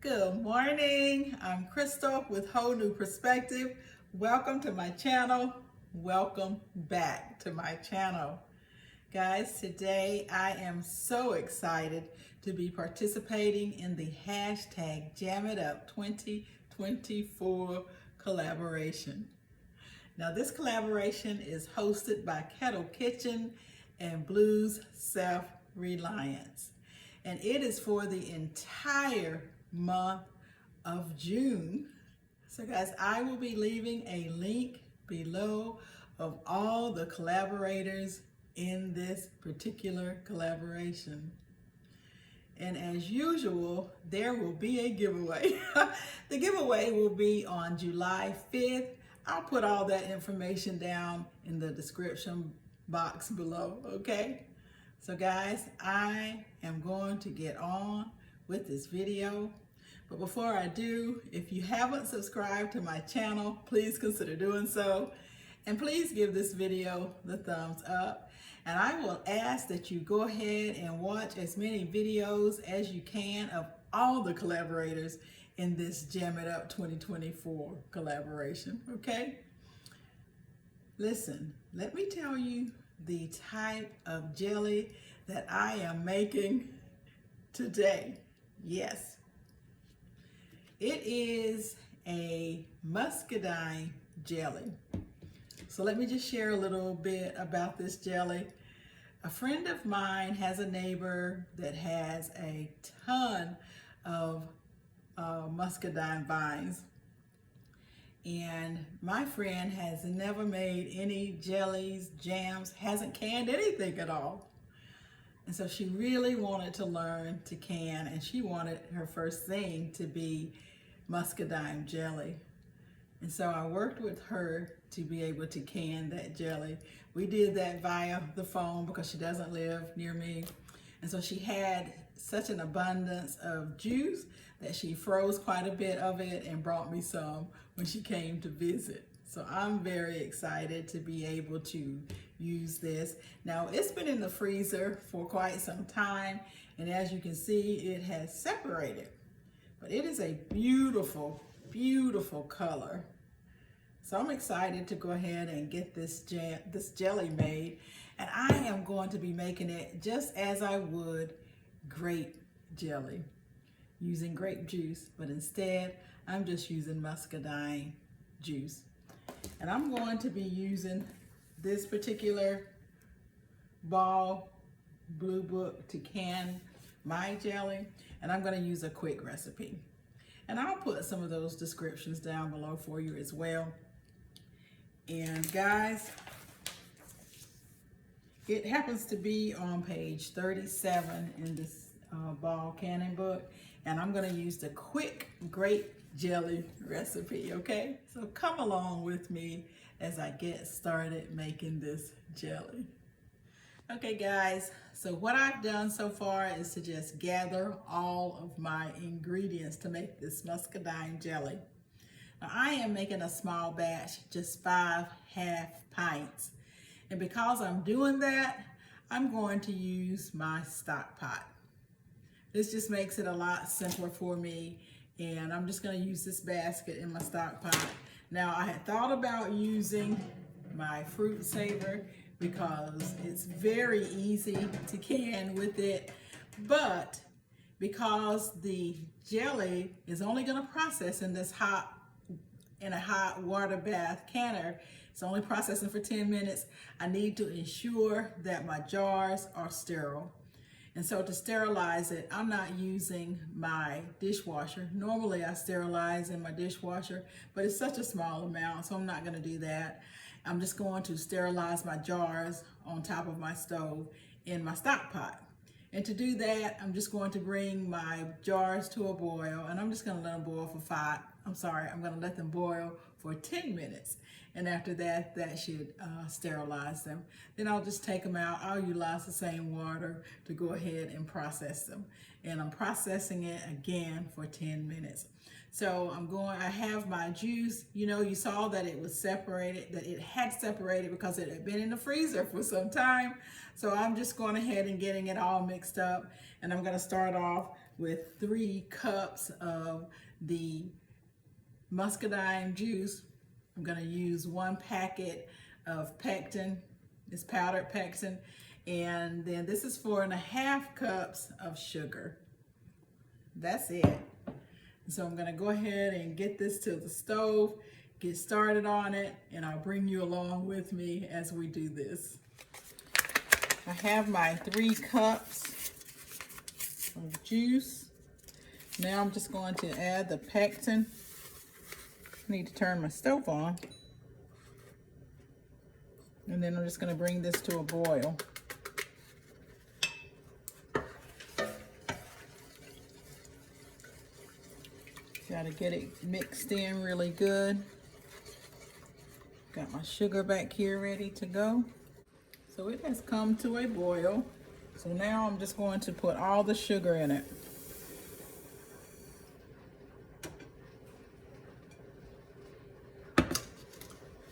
Good morning. I'm Crystal with Whole New Perspective. Welcome to my channel. Welcome back to my channel. Guys, today I am so excited to be participating in the hashtag Jam It Up 2024 collaboration. Now this collaboration is hosted by Kettle Kitchen and Blues Self-Reliance. And it is for the entire month of June. So guys, I will be leaving a link below of all the collaborators in this particular collaboration. And as usual, there will be a giveaway. The giveaway will be on July 5th. I'll put all that information down in the description box below, okay? So guys, I am going to get on with this video. But before I do, if you haven't subscribed to my channel, please consider doing so. And please give this video the thumbs up. And I will ask that you go ahead and watch as many videos as you can of all the collaborators in this Jam It Up 2024 collaboration, okay? Listen, let me tell you the type of jelly that I am making today. Yes, it is a muscadine jelly. So let me just share a little bit about this jelly. A friend of mine has a neighbor that has a ton of muscadine vines. And my friend has never made any jellies, jams, hasn't canned anything at all. And so she really wanted to learn to can, and she wanted her first thing to be muscadine jelly. And so I worked with her to be able to can that jelly. We did that via the phone because she doesn't live near me. And so she had such an abundance of juice that she froze quite a bit of it and brought me some when she came to visit. So I'm very excited to be able to use this. Now it's been in the freezer for quite some time, and as you can see, it has separated. But it is a beautiful, beautiful color. So I'm excited to go ahead and get this jelly made. And I am going to be making it just as I would grape jelly, using grape juice, but instead I'm just using muscadine juice. And I'm going to be using this particular Ball Blue Book to can my jelly, and I'm going to use a quick recipe. And I'll put some of those descriptions down below for you as well. And guys, it happens to be on page 37 in this Ball canning book, and I'm going to use the quick grape jelly recipe, okay? So come along with me as I get started making this jelly. Okay guys, so what I've done so far is to just gather all of my ingredients to make this muscadine jelly. Now I am making a small batch, just 5 half pints. And because I'm doing that, I'm going to use my stock pot. This just makes it a lot simpler for me, and I'm just going to use this basket in my stock pot. Now I had thought about using my fruit saver because it's very easy to can with it, but because the jelly is only going to process in this hot water bath canner, it's only processing for 10 minutes. I need to ensure that my jars are sterile. And so to sterilize it, I'm not using my dishwasher. Normally I sterilize in my dishwasher, but it's such a small amount, so I'm not gonna do that. I'm just going to sterilize my jars on top of my stove in my stock pot. And to do that, I'm just going to bring my jars to a boil, and I'm just gonna let them boil for I'm gonna let them boil for 10 minutes. And after that, that should sterilize them. Then I'll just take them out. I'll utilize the same water to go ahead and process them. And I'm processing it again for 10 minutes. So I have my juice. You know, you saw that it was separated, that it had separated because it had been in the freezer for some time. So I'm just going ahead and getting it all mixed up. And I'm gonna start off with 3 cups of the muscadine juice. I'm going to use 1 packet of pectin, it's powdered pectin, and then this is 4.5 cups of sugar. That's it. So I'm going to go ahead and get this to the stove, get started on it, and I'll bring you along with me as we do this. I have my 3 cups of juice. Now I'm just going to add the pectin. I need to turn my stove on. And then I'm just going to bring this to a boil. Got to get it mixed in really good. Got my sugar back here ready to go. So it has come to a boil. So now I'm just going to put all the sugar in it.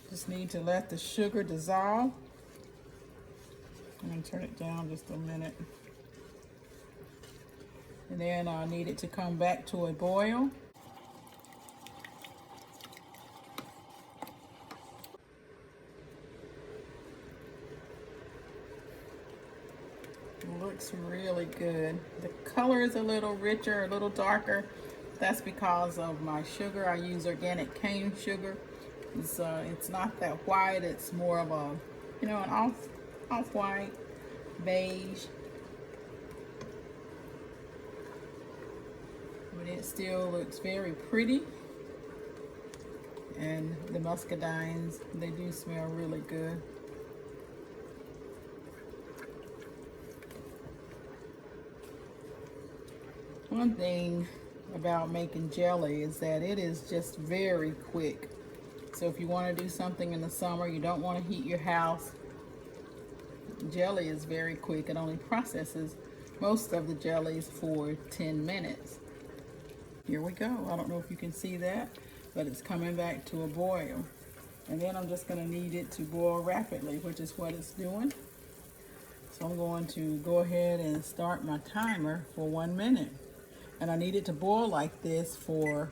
Just need to let the sugar dissolve. I'm going to turn it down just a minute. And then I need it to come back to a boil. It looks really good. The color is a little richer, a little darker. That's because of my sugar. I use organic cane sugar. It's not that white. It's more of a, an off-white, beige. But it still looks very pretty. And the muscadines, they do smell really good. One thing about making jelly is that it is just very quick. So if you want to do something in the summer, you don't want to heat your house, jelly is very quick. It only processes most of the jellies for 10 minutes. Here we go. I don't know if you can see that, but it's coming back to a boil. And then I'm just going to need it to boil rapidly, which is what it's doing. So I'm going to go ahead and start my timer for 1 minute. And I need it to boil like this for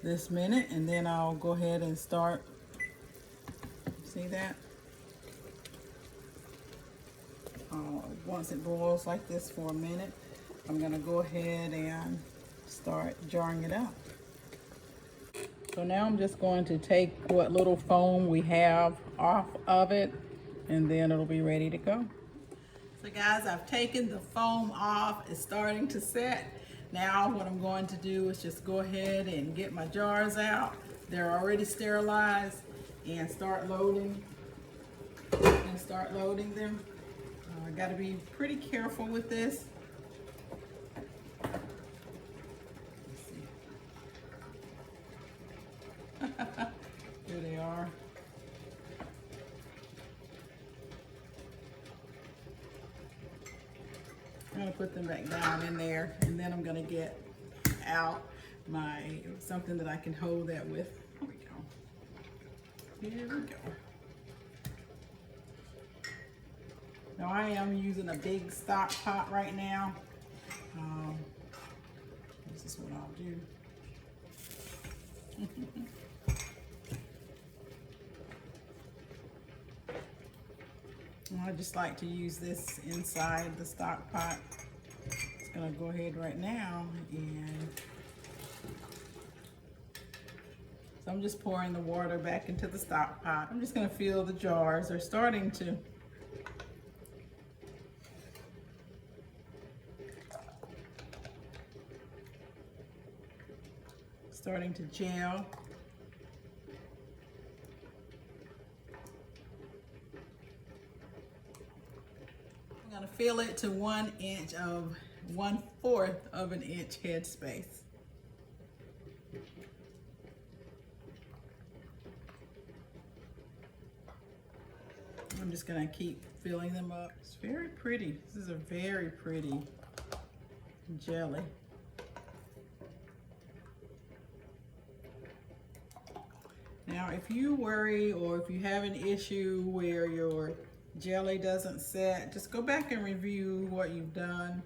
this minute, and then I'll go ahead and start. See that? Once it boils like this for a minute, I'm going to go ahead and start jarring it up. So now I'm just going to take what little foam we have off of it, and then it'll be ready to go. So guys, I've taken the foam off. It's starting to set. Now what I'm going to do is just go ahead and get my jars out. They're already sterilized, and start loading them. I got to be pretty careful with this. Here they are. I'm going to put them back down in there, and then I'm going to get out something that I can hold that with. Here we go. Here we go. Now I am using a big stock pot right now. This is what I'll do. I just like to use this inside the stock pot. Just gonna go ahead right now, and so I'm just pouring the water back into the stock pot. I'm just gonna fill the jars. They're starting to gel. I'm going to fill it to 1/4 of an inch headspace. I'm just going to keep filling them up. It's very pretty. This is a very pretty jelly. Now, if you worry or if you have an issue where your jelly doesn't set, just go back and review what you've done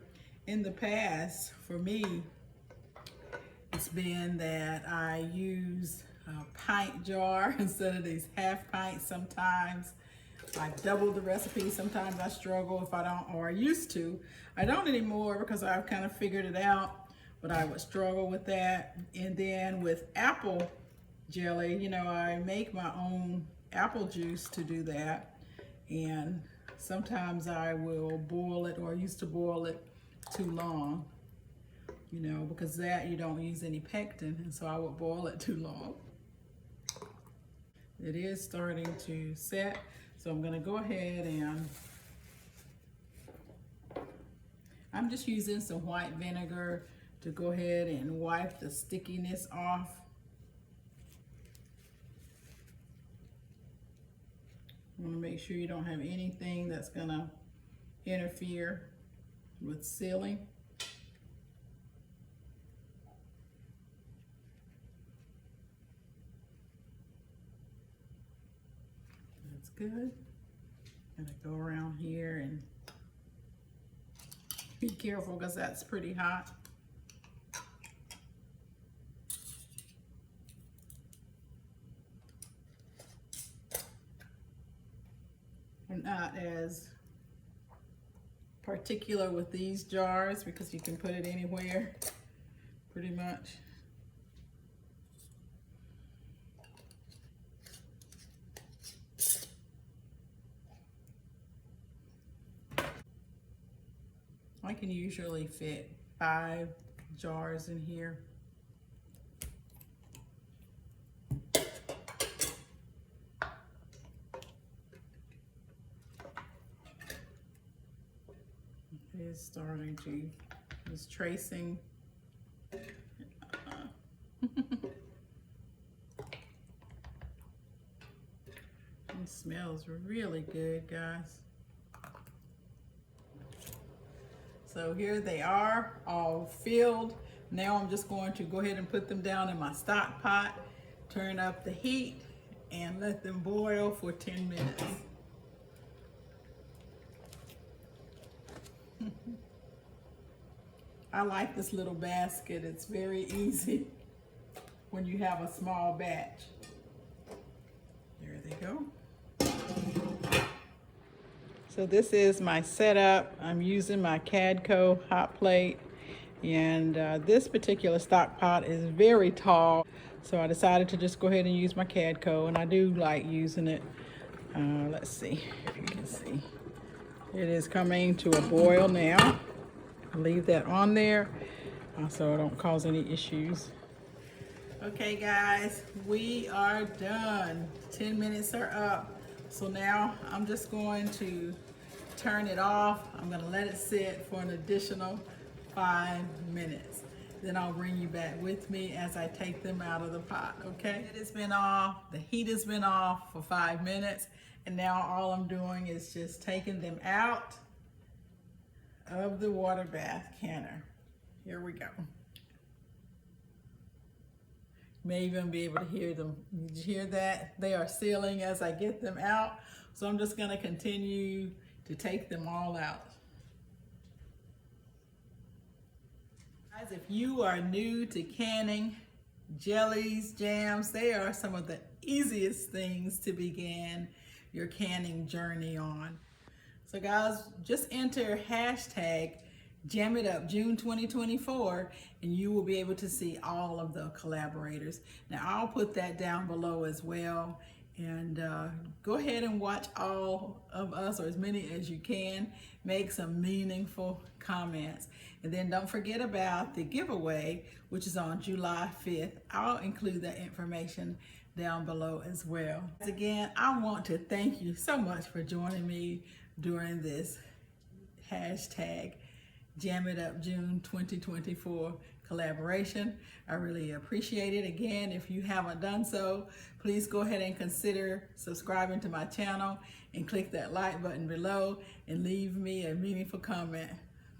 In the past, for me, it's been that I use a pint jar instead of these half pints sometimes. I double the recipe. Sometimes I struggle if I don't, or I used to. I don't anymore because I've kind of figured it out, but I would struggle with that. And then with apple jelly, you know, I make my own apple juice to do that. And sometimes I will boil it, or I used to boil it too long, you know, because that you don't use any pectin, and so I would boil it too long. It is starting to set, so I'm going to go ahead and I'm just using some white vinegar to go ahead and wipe the stickiness off. You want to make sure you don't have anything that's going to interfere with sealing. That's good. I'm gonna go around here and be careful because that's pretty hot. I'm not as particular with these jars because you can put it anywhere pretty much. I can usually fit 5 jars in here. It is starting to, it's tracing. It smells really good, guys. So here they are, all filled. Now I'm just going to go ahead and put them down in my stock pot, turn up the heat, and let them boil for 10 minutes. I like this little basket. It's very easy when you have a small batch. There they go. So this is my setup. I'm using my Cadco hot plate, and this particular stock pot is very tall, so I decided to just go ahead and use my Cadco, and I do like using it. Let's see if you can see. It is coming to a boil now. I'll leave that on there so it don't cause any issues. Okay guys, we are done. 10 minutes are up. So now I'm just going to turn it off. I'm going to let it sit for an additional 5 minutes. Then I'll bring you back with me as I take them out of the pot, okay? It has been off, the heat has been off for 5 minutes, and now all I'm doing is just taking them out of the water bath canner. Here we go. You may even be able to hear them. Did you hear that? They are sealing as I get them out. So I'm just gonna continue to take them all out. Guys, if you are new to canning, jellies, jams, they are some of the easiest things to begin your canning journey on. So guys, just enter hashtag Jam It Up June 2024 and you will be able to see all of the collaborators. Now I'll put that down below as well, and go ahead and watch all of us, or as many as you can. Make some meaningful comments, and then don't forget about the giveaway, which is on July 5th. I'll include that information down below as well. Again, I want to thank you so much for joining me during this hashtag Jam It Up June 2024 collaboration. I really appreciate it. Again, if you haven't done so, please go ahead and consider subscribing to my channel and click that like button below and leave me a meaningful comment.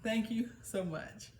Thank you so much.